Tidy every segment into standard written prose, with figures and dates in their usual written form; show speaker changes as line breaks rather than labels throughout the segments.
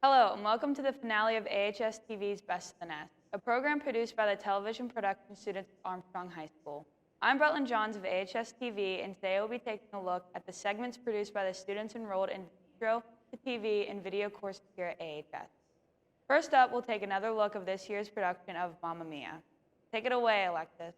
Hello, and welcome to the finale of AHS-TV's Best of the Nest, a program produced by the television production students at Armstrong High School. I'm Bretland Johns of AHS-TV, and today we'll be taking a look at the segments produced by the students enrolled in Intro to TV and Video courses here at AHS. First up, we'll take another look of this year's production of Mamma Mia. Take it away, Alexis.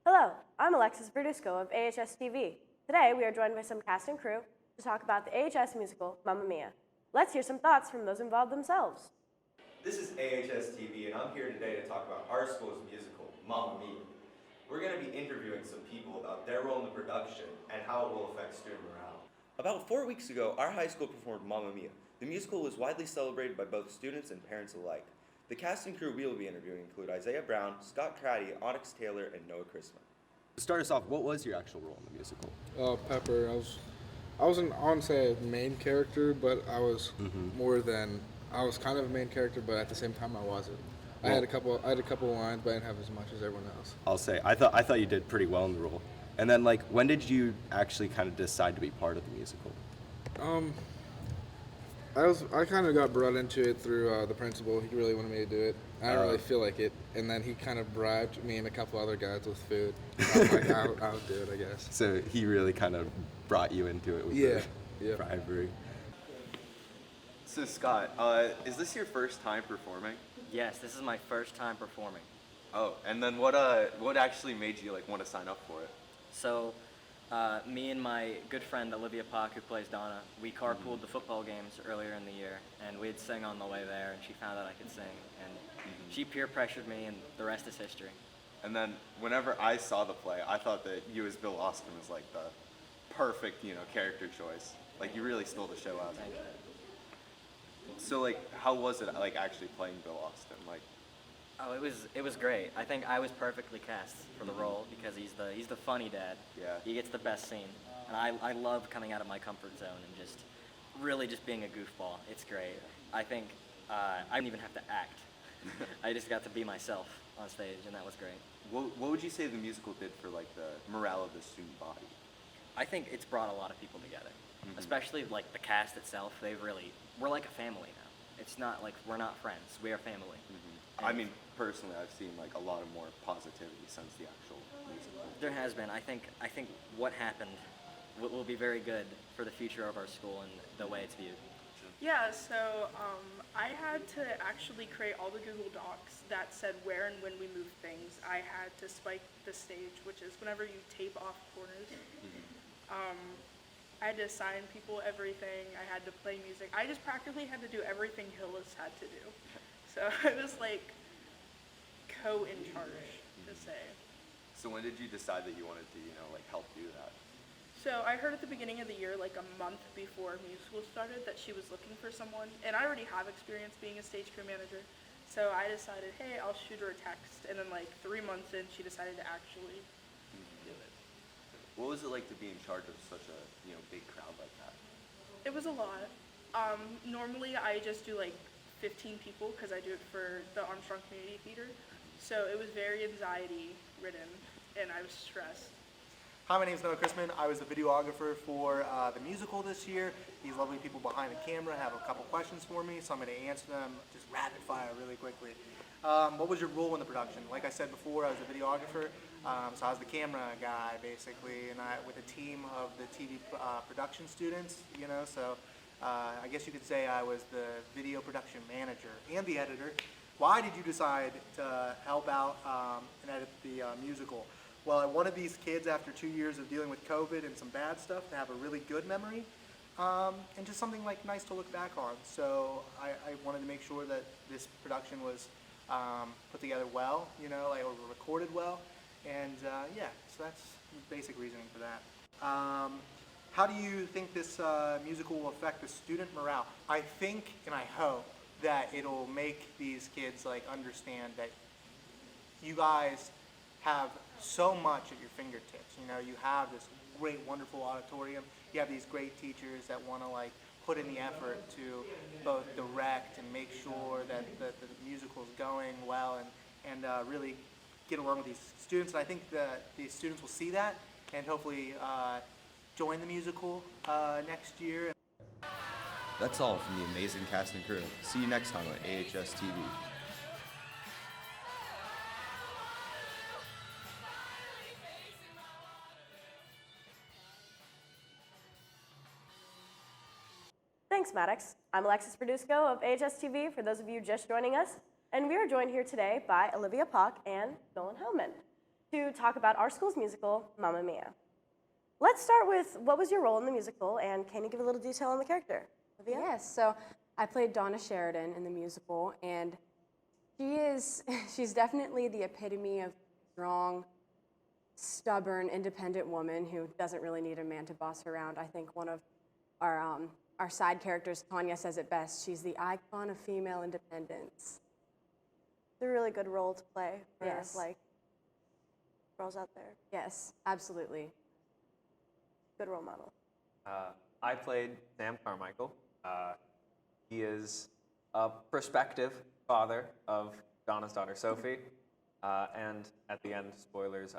Hello, I'm Alexis Verdusco of AHS-TV. Today, we are joined by some cast and crew to talk about the AHS musical, Mamma Mia. Let's hear some thoughts from those involved themselves.
This is AHS-TV, and I'm here today to talk about our school's musical, Mamma Mia. We're going to be interviewing some people about their role in the production and how it will affect student morale.
About 4 weeks ago, our high school performed Mamma Mia. The musical was widely celebrated by both students and parents alike. The cast and crew we will be interviewing include Isaiah Brown, Scott Craddy, Onyx Taylor, and Noah Chrisman.
To start us off, what was your actual role in the musical?
Pepper. I wasn't, I wouldn't say a main character, but I was I was kind of a main character, but at the same time I wasn't. I had a couple lines, but I didn't have as much as everyone else.
I'll say, I thought you did pretty well in the role. And then, when did you actually kind of decide to be part of the musical?
I kind of got brought into it through the principal. He really wanted me to do it. I didn't really feel like it, and then he kind of bribed me and a couple other guys with food. I was like, I'll do it, I guess.
So he really kind of brought you into it with the bribery.
So Scott, is this your first time performing?
Yes, this is my first time performing.
Oh, and then what actually made you want to sign up for it?
So, me and my good friend Olivia Pock, who plays Donna, we carpooled the football games earlier in the year, and we'd sing on the way there, and she found out I could sing, and she peer pressured me, and the rest is history.
And then whenever I saw the play, I thought that you as Bill Austin was the perfect, character choice. You really stole the show out.
Thank you.
So how was it actually playing Bill Austin?
Oh, it was great. I think I was perfectly cast for the role because he's the funny dad.
Yeah.
He gets the best scene, and I love coming out of my comfort zone and just being a goofball. It's great. I think I didn't even have to act. I just got to be myself on stage, and that was great.
What would you say the musical did for the morale of the student body?
I think it's brought a lot of people together, especially the cast itself. We're like a family now. It's not we're not friends. We are family.
I mean, personally, I've seen a lot of more positivity since the actual musical.
There has been. I think what happened will be very good for the future of our school and the way it's viewed.
Yeah, so I had to actually create all the Google Docs that said where and when we moved things. I had to spike the stage, which is whenever you tape off corners. I had to assign people everything. I had to play music. I just practically had to do everything Hillis had to do. So I was co-in charge, to say.
So when did you decide that you wanted to, help do that?
So I heard at the beginning of the year, a month before musical started, that she was looking for someone. And I already have experience being a stage crew manager. So I decided, hey, I'll shoot her a text. And then 3 months in, she decided to actually do it.
What was it like to be in charge of such a, big crowd like that?
It was a lot. Normally I just do 15 people because I do it for the Armstrong Community Theater. So it was very anxiety ridden and I was stressed.
Hi, my name is Noah Chrisman. I was the videographer for the musical this year. These lovely people behind the camera have a couple questions for me, so I'm going to answer them just rapid fire really quickly. What was your role in the production? Like I said before, I was the videographer, so I was the camera guy basically, and with a team of the TV production students, so I guess you could say I was the video production manager and the editor. Why did you decide to help out and edit the musical? Well, I wanted these kids, after 2 years of dealing with COVID and some bad stuff, to have a really good memory and just something nice to look back on. So I wanted to make sure that this production was put together well, or recorded well, and so that's the basic reasoning for that. How do you think this musical will affect the student morale? I think and I hope that it'll make these kids understand that you guys have so much at your fingertips. You have this great, wonderful auditorium. You have these great teachers that want to put in the effort to both direct and make sure that the musical is going well and really get along with these students. And I think that these students will see that and hopefully join the musical next year.
That's all from the amazing cast and crew. See you next time on AHS-TV.
Thanks, Maddox. I'm Alexis Verdusco of AHS-TV, for those of you just joining us, and we are joined here today by Olivia Pock and Nolan Hellman to talk about our school's musical, Mamma Mia. Let's start with, what was your role in the musical, and can you give a little detail on the character? Olivia?
Yes, so I played Donna Sheridan in the musical, and she's definitely the epitome of strong, stubborn, independent woman who doesn't really need a man to boss her around. I think one of our side characters, Tanya, says it best. She's the icon of female independence.
It's a really good role to play for
Yes.
like girls out there.
Yes, absolutely.
Good role model.
I played Sam Carmichael. He is a prospective father of Donna's daughter, Sophie. And at the end, spoilers,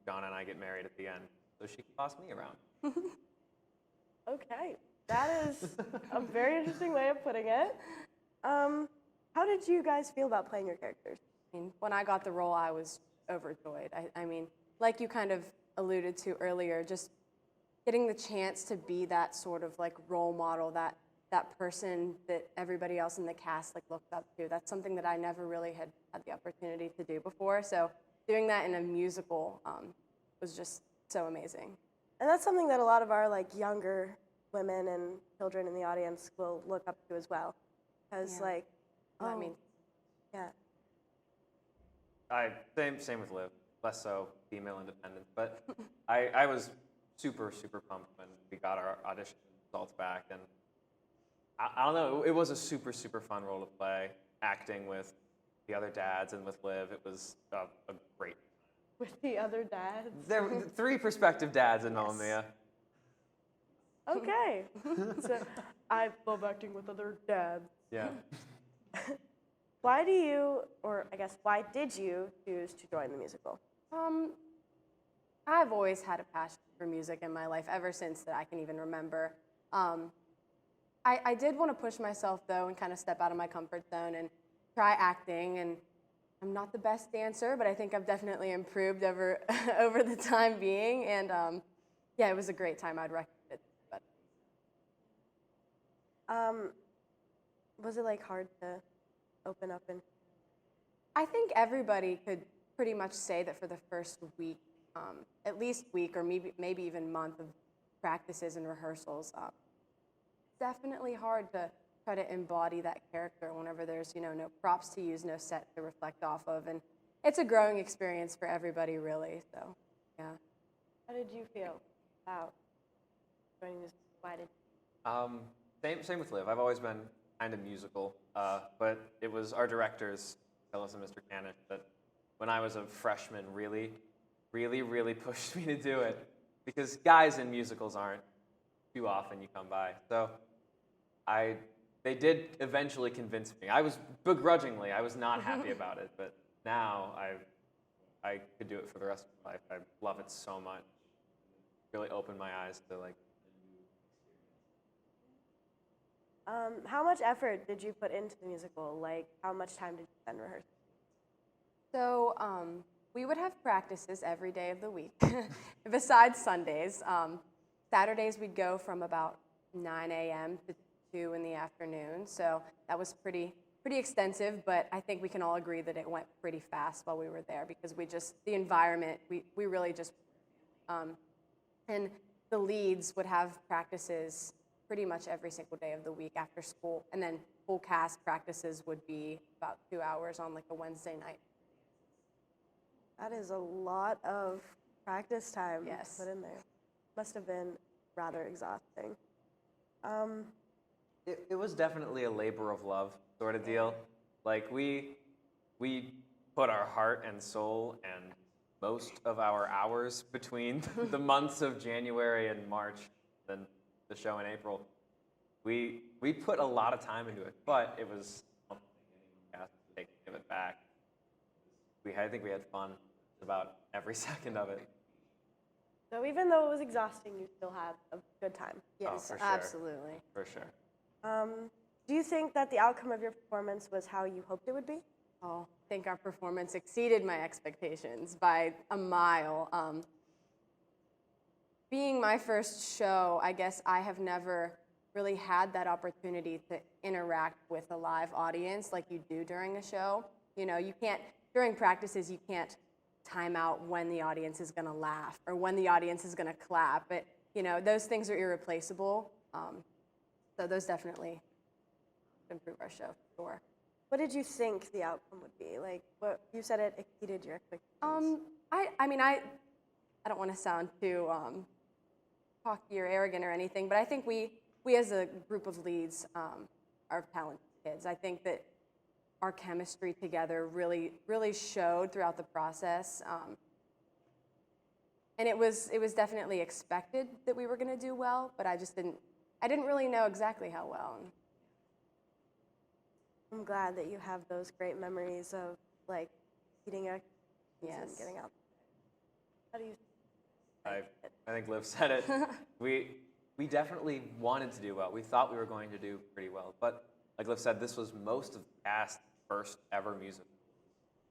Donna and I get married at the end, so she can boss me around.
Okay, that is a very interesting way of putting it. How did you guys feel about playing your characters?
I mean, when I got the role, I was overjoyed. I mean, like you kind of alluded to earlier, just getting the chance to be that sort of like role model, that person that everybody else in the cast like looked up to. That's something that I never really had the opportunity to do before. So doing that in a musical was just so amazing.
And that's something that a lot of our like younger women and children in the audience will look up to as well, because
Yeah.
like,
I mean,
yeah,
Same with Liv, less so female independence, but I was super pumped when we got our audition results back, and I don't know, it was a super fun role to play, acting with the other dads and with Liv. It was a great.
with the other dads.
There were 3 prospective dads in Mamma Mia.
Okay, so I love acting with other dads.
Yeah.
Why do you, or I guess, why did you choose to join the musical?
I've always had a passion for music in my life ever since that I can even remember. I did want to push myself though and kind of step out of my comfort zone and try acting. And I'm not the best dancer, but I think I've definitely improved over the time being. And yeah, it was a great time. I'd recommend it. But
Was it like hard to open up and?
I think everybody could pretty much say that for the first week, at least week or maybe even month of practices and rehearsals, it's definitely hard to try to embody that character whenever there's no props to use, no set to reflect off of, and it's a growing experience for everybody really. So, yeah.
How did you feel about joining this? Why did?
Same with Liv. I've always been kind of musical, but it was our directors, Phyllis and Mr. Canish, that when I was a freshman really pushed me to do it, because guys in musicals aren't too often you come by. So they did eventually convince me. I was begrudgingly, I was not happy about it, but now I could do it for the rest of my life. I love it so much. Really opened my eyes to like.
How much effort did you put into the musical? Like, how much time did you spend rehearsing?
So we would have practices every day of the week, besides Sundays. Saturdays we'd go from about 9 a.m. to 2 in the afternoon. So that was pretty extensive, but I think we can all agree that it went pretty fast while we were there because the environment, we really just, and the leads would have practices pretty much every single day of the week after school, and then full cast practices would be about 2 hours on like a Wednesday night.
That is a lot of practice time
Yes.
put in there. Must have been rather exhausting.
It was definitely a labor of love sort of deal. Like we put our heart and soul and most of our hours between the months of January and March, then the show in April. We put a lot of time into it, but it was something anyone has to give it back. I think we had fun about every second of it.
So even though it was exhausting, you still had a good time.
Yes,
for sure.
absolutely.
For sure.
Do you think that the outcome of your performance was how you hoped it would be?
Oh, I think our performance exceeded my expectations by a mile. Being my first show, I guess I have never really had that opportunity to interact with a live audience like you do during a show. You know, you can't, during practices, you can't time out when the audience is gonna laugh or when the audience is gonna clap. But, you know, those things are irreplaceable. So those definitely improve our show, for sure.
What did you think the outcome would be? Like, what you said it exceeded your expectations.
I mean, I don't want to sound too cocky or arrogant or anything, but I think we as a group of leads are talented kids. I think that our chemistry together really showed throughout the process, and it was definitely expected that we were going to do well, but I didn't really know exactly how well.
I'm glad that you have those great memories of like eating and getting out. How do you?
I think Liv said it. We definitely wanted to do well. We thought we were going to do pretty well. But like Liv said, this was most of the cast's first ever musical.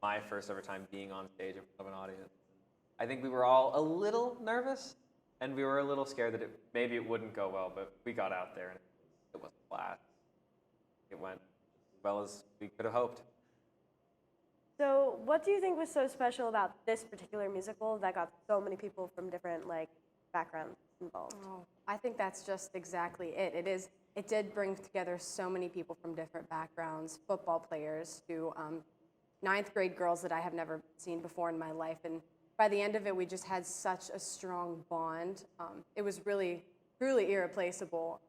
My first ever time being on stage in front of an audience. I think we were all a little nervous, and we were a little scared that maybe it wouldn't go well, but we got out there and it was a blast. It went as well as we could have hoped.
So, what do you think was so special about this particular musical that got so many people from different like backgrounds involved?
Oh, I think that's just exactly it. It did bring together so many people from different backgrounds, football players to ninth grade girls that I have never seen before in my life. And by the end of it, we just had such a strong bond. It was really, truly irreplaceable.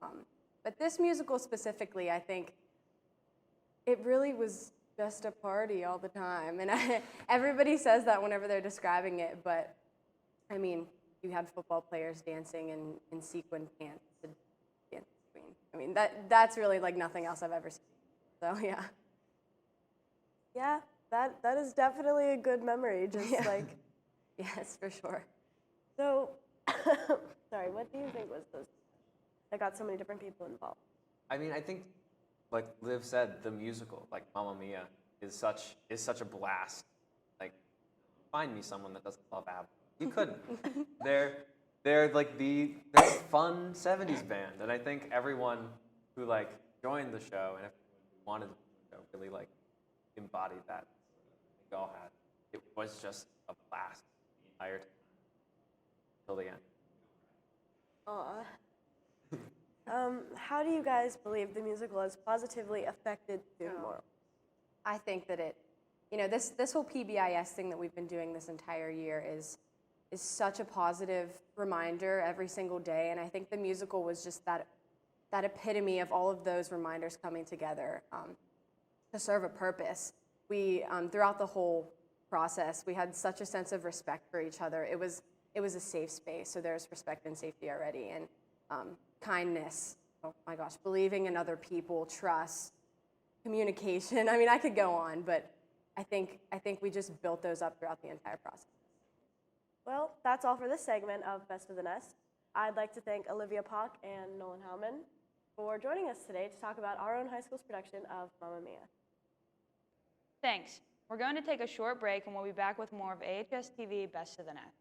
But this musical specifically, I think it really was just a party all the time. And everybody says that whenever they're describing it, but I mean, you had football players dancing in sequin pants to dance between. I mean, that's really like nothing else I've ever seen. So yeah.
Yeah, that is definitely a good memory. Just like,
yes, for sure.
So, sorry, what do you think was those that got so many different people involved?
I mean, I think, like Liv said, the musical, like Mamma Mia, is such a blast. Like, find me someone that doesn't love ABBA. You couldn't. they're like they're a fun '70s band, and I think everyone who like joined the show and wanted the show really like embodied that. We all had. It was just a blast the entire time till the end.
How do you guys believe the musical has positively affected student morale?
I think that this whole PBIS thing that we've been doing this entire year is such a positive reminder every single day, and I think the musical was just that epitome of all of those reminders coming together to serve a purpose. We throughout the whole process, we had such a sense of respect for each other. It was a safe space, so there's respect and safety already, and kindness. Oh my gosh, believing in other people, trust, communication. I mean, I could go on, but I think we just built those up throughout the entire process.
Well, that's all for this segment of Best of the Nest. I'd like to thank Olivia Pock and Nolan Howman for joining us today to talk about our own high school's production of Mamma Mia.
Thanks. We're going to take a short break and we'll be back with more of AHS-TV Best of the Nest.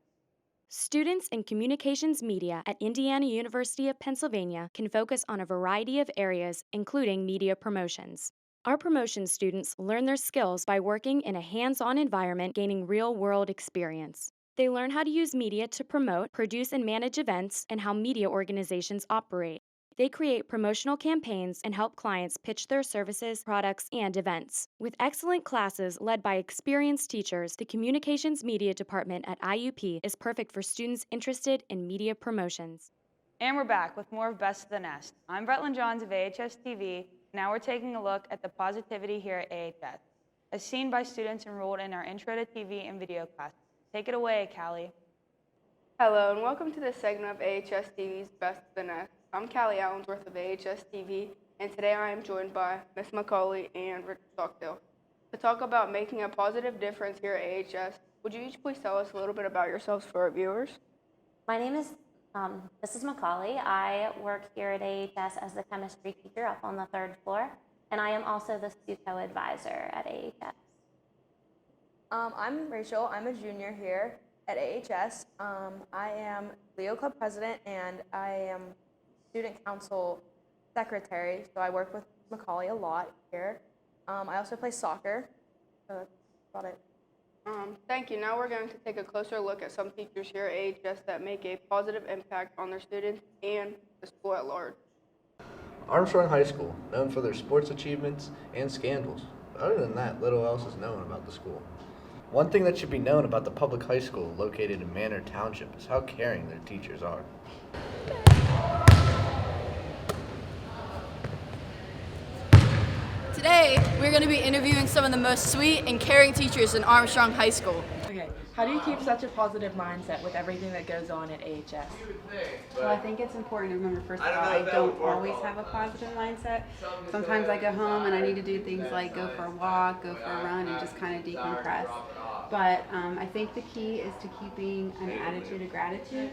Students in communications media at Indiana University of Pennsylvania can focus on a variety of areas, including media promotions. Our promotion students learn their skills by working in a hands-on environment, gaining real-world experience. They learn how to use media to promote, produce, and manage events, and how media organizations operate. They create promotional campaigns and help clients pitch their services, products, and events. With excellent classes led by experienced teachers, the Communications Media Department at IUP is perfect for students interested in media promotions.
And we're back with more of Best of the Nest. I'm Bretland Johns of AHS-TV. Now we're taking a look at the positivity here at AHS, as seen by students enrolled in our Intro to TV and video classes. Take it away, Callie.
Hello, and welcome to this segment of AHS-TV's Best of the Nest. I'm Callie Allensworth of AHS-TV, and today I am joined by Ms. McCauley and Rick Stockdale to talk about making a positive difference here at AHS. Would you each please tell us a little bit about yourselves for our viewers?
My name is This is Macaulay. I work here at AHS as the chemistry teacher up on the 3rd floor, and I am also the STUCO advisor at AHS.
I'm Rachel. I'm a junior here at AHS. I am Leo Club president, and I am student council secretary, so I work with Macaulay a lot here. I also play soccer, so that's about it.
Thank you. Now we're going to take a closer look at some teachers here at AHS that make a positive impact on their students and the school at large.
Armstrong High School, known for their sports achievements and scandals. Other than that, little else is known about the school. One thing that should be known about the public high school located in Manor Township is how caring their teachers are.
Today, we're going to be interviewing some of the most sweet and caring teachers in Armstrong High School.
Okay, how do you keep such a positive mindset with everything that goes on at AHS?
Well, I think it's important to remember, first of all, I don't always have a positive mindset. Sometimes I go home and I need to do things like go for a walk, go for a run, and just kind of decompress. But I think the key is to keeping an attitude of gratitude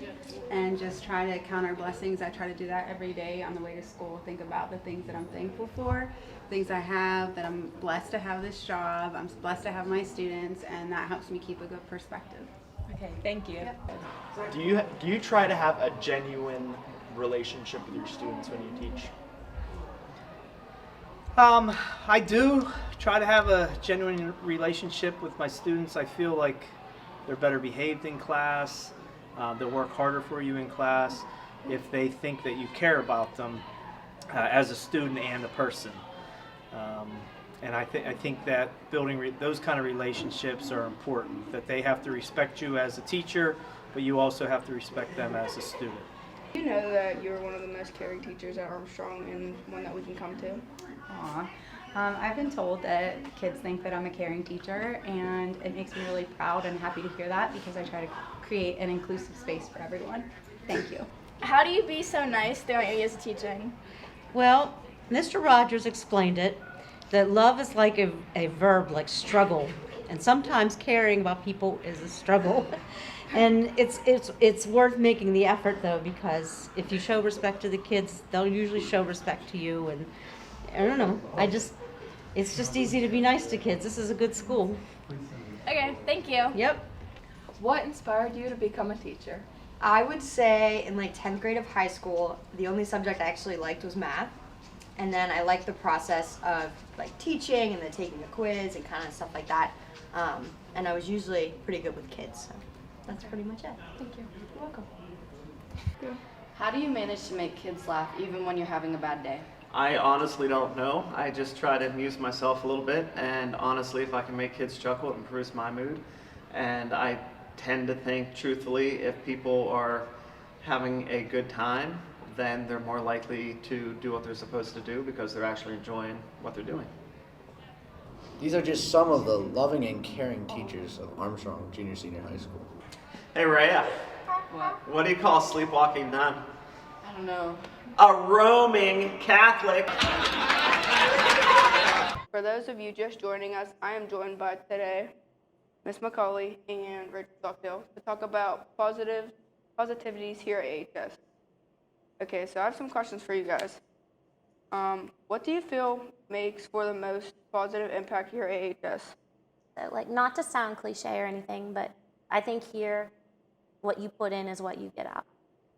and just try to count our blessings. I try to do that every day on the way to school. Think about the things that I'm thankful for, things I have, that I'm blessed to have this job, I'm blessed to have my students, and that helps me keep a good perspective.
Okay, thank you.
Do you try to have a genuine relationship with your students when you teach?
I do try to have a genuine relationship with my students. I feel like they're better behaved in class. They'll work harder for you in class if they think that you care about them as a student and a person. And I think that building those kind of relationships are important, that they have to respect you as a teacher, but you also have to respect them as a student.
Do you know that you're one of the most caring teachers at Armstrong and one that we can come to?
Aw. I've been told that kids think that I'm a caring teacher, and it makes me really proud and happy to hear that because I try to create an inclusive space for everyone. Thank you.
How do you be so nice throughout your years of teaching?
Well, Mr. Rogers explained it, that love is like a verb, like struggle. And sometimes caring about people is a struggle. And it's worth making the effort, though, because if you show respect to the kids, they'll usually show respect to you. And I don't know, it's just easy to be nice to kids. This is a good school.
Okay, thank you.
Yep.
What inspired you to become a teacher?
I would say in like 10th grade of high school, the only subject I actually liked was math. And then I liked the process of like teaching and then taking the quiz and kind of stuff like that. And I was usually pretty good with kids. So that's pretty much it.
Thank you.
You're welcome.
How do you manage to make kids laugh even when you're having a bad day?
I honestly don't know. I just try to amuse myself a little bit, and honestly, if I can make kids chuckle, it improves my mood. And I tend to think, truthfully, if people are having a good time, then they're more likely to do what they're supposed to do because they're actually enjoying what they're doing.
These are just some of the loving and caring teachers of Armstrong Junior Senior High School.
Hey, Rhea.
What?
What do you call a sleepwalking nun?
I don't know.
A roaming Catholic.
For those of you just joining us, I am joined by today Miss Macaulay and Rachel Stockdale to talk about positivities here at AHS. Okay, so I have some questions for you guys. What do you feel makes for the most positive impact here at AHS?
So, like, not to sound cliche or anything, but I think here, what you put in is what you get out.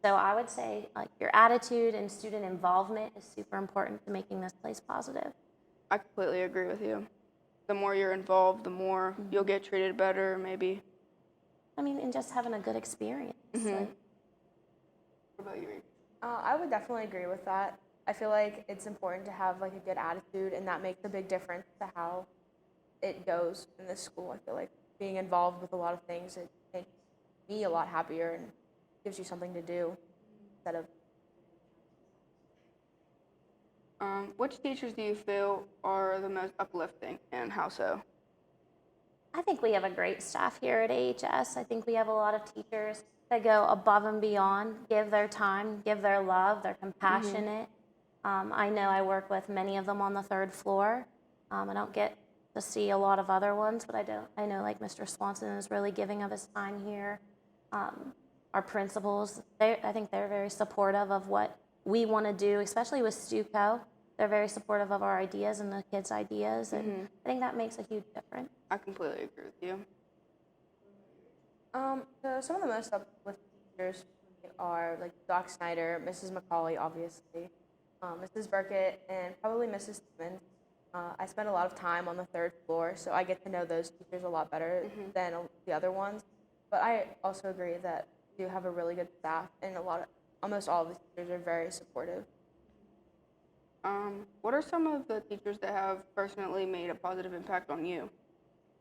So I would say, like, your attitude and student involvement is super important to making this place positive.
I completely agree with you. The more you're involved, the more you'll get treated better, maybe.
I mean, and just having a good experience.
Mm-hmm.
Like,
What about you, Rachel?
I would definitely agree with that. I feel like it's important to have like a good attitude, and that makes a big difference to how it goes in this school. I feel like being involved with a lot of things, it makes me a lot happier and gives you something to do instead of.
Which teachers do you feel are the most uplifting, and how so?
I think we have a great staff here at AHS. I think we have a lot of teachers that go above and beyond, give their time, give their love, they're compassionate. I know I work with many of them on the 3rd floor. I don't get to see a lot of other ones, but I know like Mr. Swanson is really giving of his time here. our principals, I think they're very supportive of what we want to do, especially with Stuco. They're very supportive of our ideas and the kids' ideas, and I think that makes a huge difference.
I completely agree with you.
So some of the most uplifting teachers are like Doc Snyder, Mrs. McCauley, obviously, Mrs. Burkett, and probably Mrs. Timmons. I spend a lot of time on the 3rd floor, so I get to know those teachers a lot better than the other ones. But I also agree that we do have a really good staff, and almost all of the teachers are very supportive.
What are some of the teachers that have personally made a positive impact on you?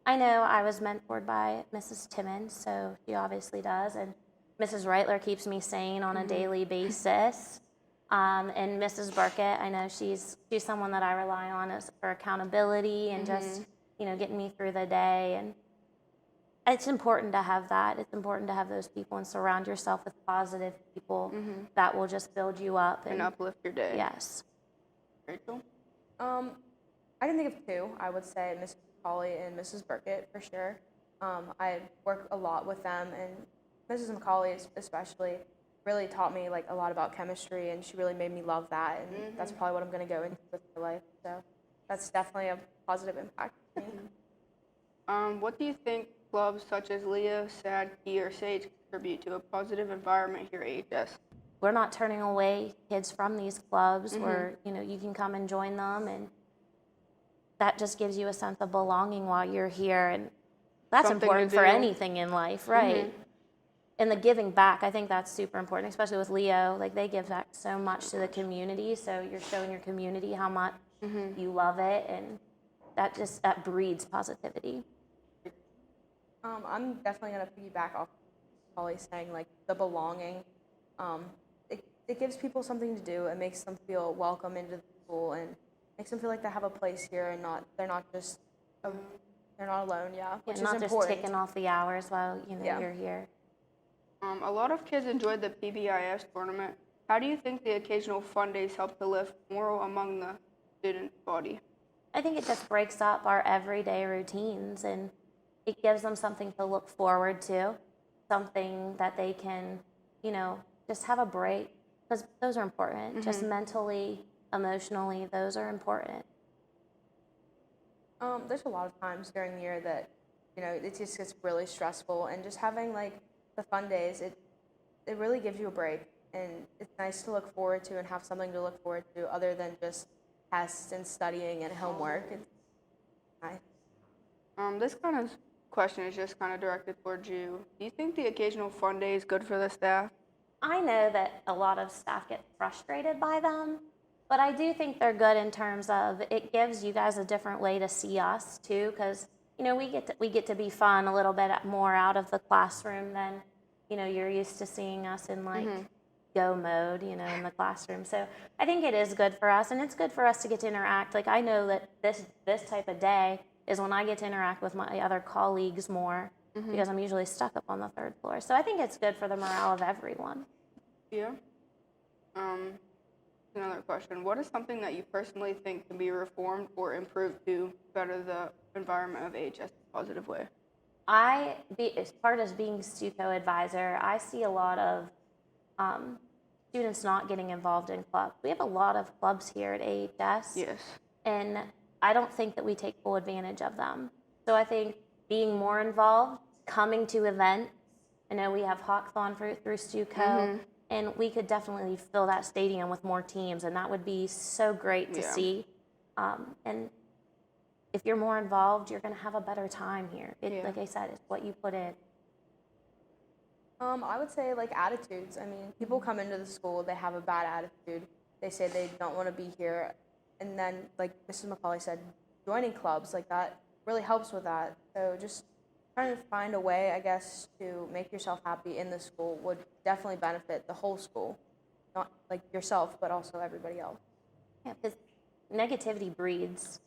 I know I was mentored by Mrs. Timmons, so she obviously does, and Mrs. Reitler keeps me sane on a daily basis. And Mrs. Burkett, I know she's someone that I rely on for accountability and just, getting me through the day. And it's important to have that. It's important to have those people and surround yourself with positive people that will just build you up
And uplift your day.
Yes.
Rachel?
I can think of two. I would say Mrs. McCauley and Mrs. Burkett for sure. I work a lot with them, and Mrs. McCauley especially really taught me like a lot about chemistry, and she really made me love that, and that's probably what I'm going to go into with my life. So that's definitely a positive impact to me.
What do you think clubs such as Leo, SAD, Key, or SAGE contribute to a positive environment here at AHS?
We're not turning away kids from these clubs where, you can come and join them, and that just gives you a sense of belonging while you're here, and that's
Something to
important for
do.
anything in life, right? And the giving back, I think that's super important, especially with Leo. Like, they give back so much to the community, so you're showing your community how much you love it, and that breeds positivity.
I'm definitely going to piggyback off Polly saying, like, the belonging. It gives people something to do. It makes them feel welcome into the school, and makes them feel like they have a place here, and they're not alone. Yeah, which is
not
important.
just ticking off the hours while you're here.
A lot of kids enjoyed the PBIS tournament. How do you think the occasional fun days help to lift morale among the student body?
I think it just breaks up our everyday routines, and it gives them something to look forward to, something that they can, just have a break, because those are important. Just mentally, emotionally, those are important.
There's a lot of times during the year that, it just gets really stressful, and just having like the fun days, it really gives you a break, and it's nice to look forward to and have something to look forward to other than just tests and studying and homework. It's nice.
This kind of question is just kind of directed towards you. Do you think the occasional fun day is good for the staff?
I know that a lot of staff get frustrated by them, but I do think they're good in terms of it gives you guys a different way to see us too, because we get to be fun a little bit more out of the classroom than you're used to seeing us in like go mode, in the classroom. So I think it is good for us, and it's good for us to get to interact. Like, I know that this type of day is when I get to interact with my other colleagues more, because I'm usually stuck up on the 3rd floor. So I think it's good for the morale of everyone.
Yeah. Another question. What is something that you personally think can be reformed or improved to better the environment of AHS in a positive way?
As part of being Stuco advisor, I see a lot of students not getting involved in clubs. We have a lot of clubs here at AHS.
Yes.
And I don't think that we take full advantage of them. So I think being more involved, coming to events. I know we have Hawkthon through Stuco, and we could definitely fill that stadium with more teams, and that would be so great to see. And if you're more involved, you're going to have a better time here. Like I said, it's what you put in.
I would say like attitudes. I mean, people come into the school, they have a bad attitude. They say they don't want to be here. And then, like Mrs. McCauley said, joining clubs like that really helps with that. So just trying to find a way, I guess, to make yourself happy in the school would definitely benefit the whole school. Not like yourself, but also everybody else.
Yeah, because negativity breeds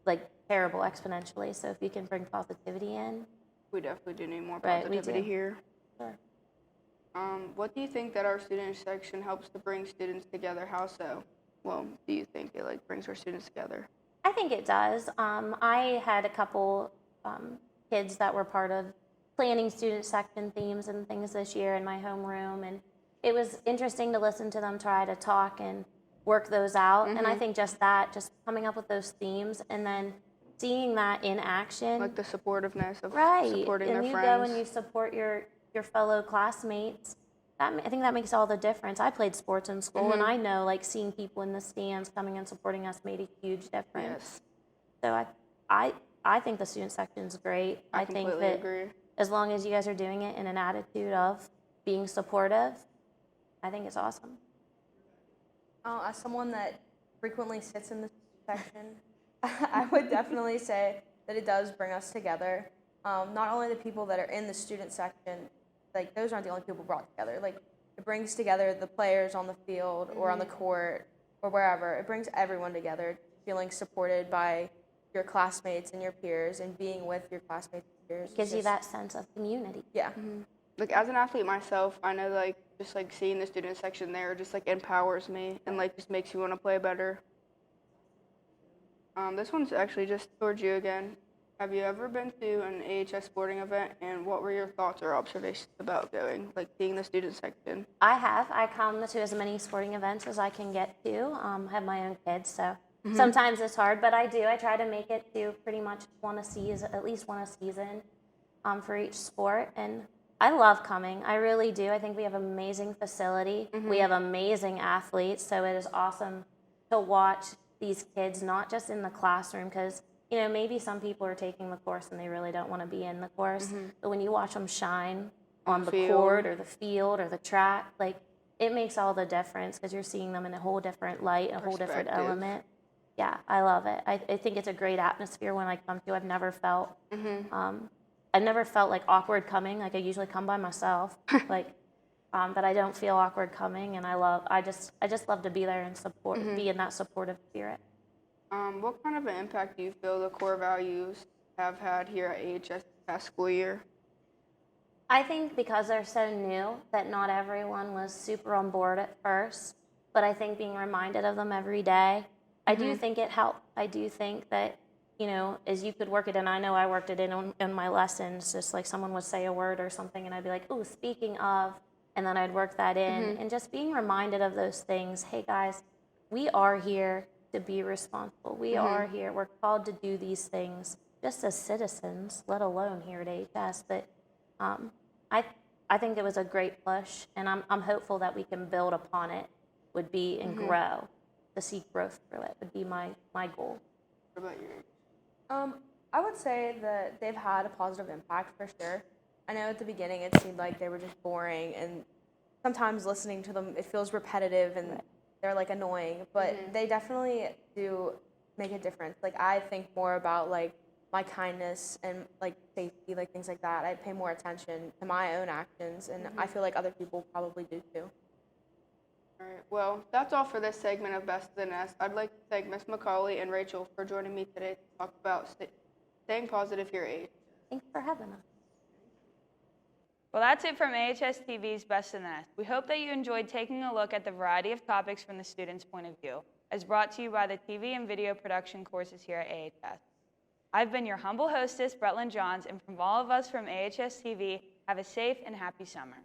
like terrible exponentially. So if you can bring positivity in.
We definitely do need more
Right,
positivity here.
Sure.
What do you think that our student section helps to bring students together? How so? Well, do you think it like brings our students together?
I think it does. I had a couple kids that were part of planning student section themes and things this year in my homeroom, and it was interesting to listen to them try to talk and work those out. And I think just coming up with those themes and then seeing that in action.
Like the supportiveness of
Right.
supporting
And
their
you
friends.
go and you support your fellow classmates. I think that makes all the difference. I played sports in school, and I know like seeing people in the stands coming and supporting us made a huge difference. So I think the student section's great. I think
completely
that
agree.
as long as you guys are doing it in an attitude of being supportive, I think it's awesome.
As someone that frequently sits in the section, I would definitely say that it does bring us together. Not only the people that are in the student section, like those aren't the only people brought together. Like it brings together the players on the field or on the court or wherever. It brings everyone together, feeling supported by your classmates and your peers and being with your classmates and peers.
It gives you that sense of community.
Yeah.
Like as an athlete myself, I know like just like seeing the student section there just like empowers me and like just makes you want to play better. This one's actually just towards you again. Have you ever been to an AHS sporting event, and what were your thoughts or observations about going, like seeing the student section?
I have. I come to as many sporting events as I can get to. Have my own kids, so sometimes it's hard, but I do. I try to make it to pretty much at least one a season for each sport, and I love coming. I really do. I think we have an amazing facility. We have amazing athletes, so it is awesome to watch these kids, not just in the classroom, because you know, maybe some people are taking the course and they really don't want to be in the course. But when you watch them shine on the court or the field or the track, like it makes all the difference because you're seeing them in a whole different light, a whole different element. Yeah, I love it. I think it's a great atmosphere when I come to. I've never felt like awkward coming. Like I usually come by myself, like, but I don't feel awkward coming, and I just love to be there and support, be in that supportive spirit.
What kind of an impact do you feel the core values have had here at AHS this past school year?
I think because they're so new that not everyone was super on board at first, but I think being reminded of them every day, I do think it helped. I do think that, you know, as you could work it in, I know I worked it in my lessons, just like someone would say a word or something and I'd be like, oh, speaking of, and then I'd work that in. And just being reminded of those things, hey guys, we are here to be responsible. We are here. We're called to do these things just as citizens, let alone here at AHS. But I think it was a great push, and I'm hopeful that we can build upon it. Would be and grow, to see growth through it would be my goal.
What about you?
I would say that they've had a positive impact for sure. I know at the beginning it seemed like they were just boring, and sometimes listening to them it feels repetitive and they're like annoying, but they definitely do make a difference. Like I think more about like my kindness and like safety, like things like that. I pay more attention to my own actions, and I feel like other people probably do too.
All right, well, that's all for this segment of Best of the Nest. I'd like to thank Ms. Macaulay and Rachel for joining me today to talk about staying positive here at AHS.
Thanks for having us.
Well, that's it from AHS-TV's Best of the Nest. We hope that you enjoyed taking a look at the variety of topics from the students' point of view, as brought to you by the TV and video production courses here at AHS. I've been your humble hostess, Bretland Johns, and from all of us from AHS-TV, have a safe and happy summer.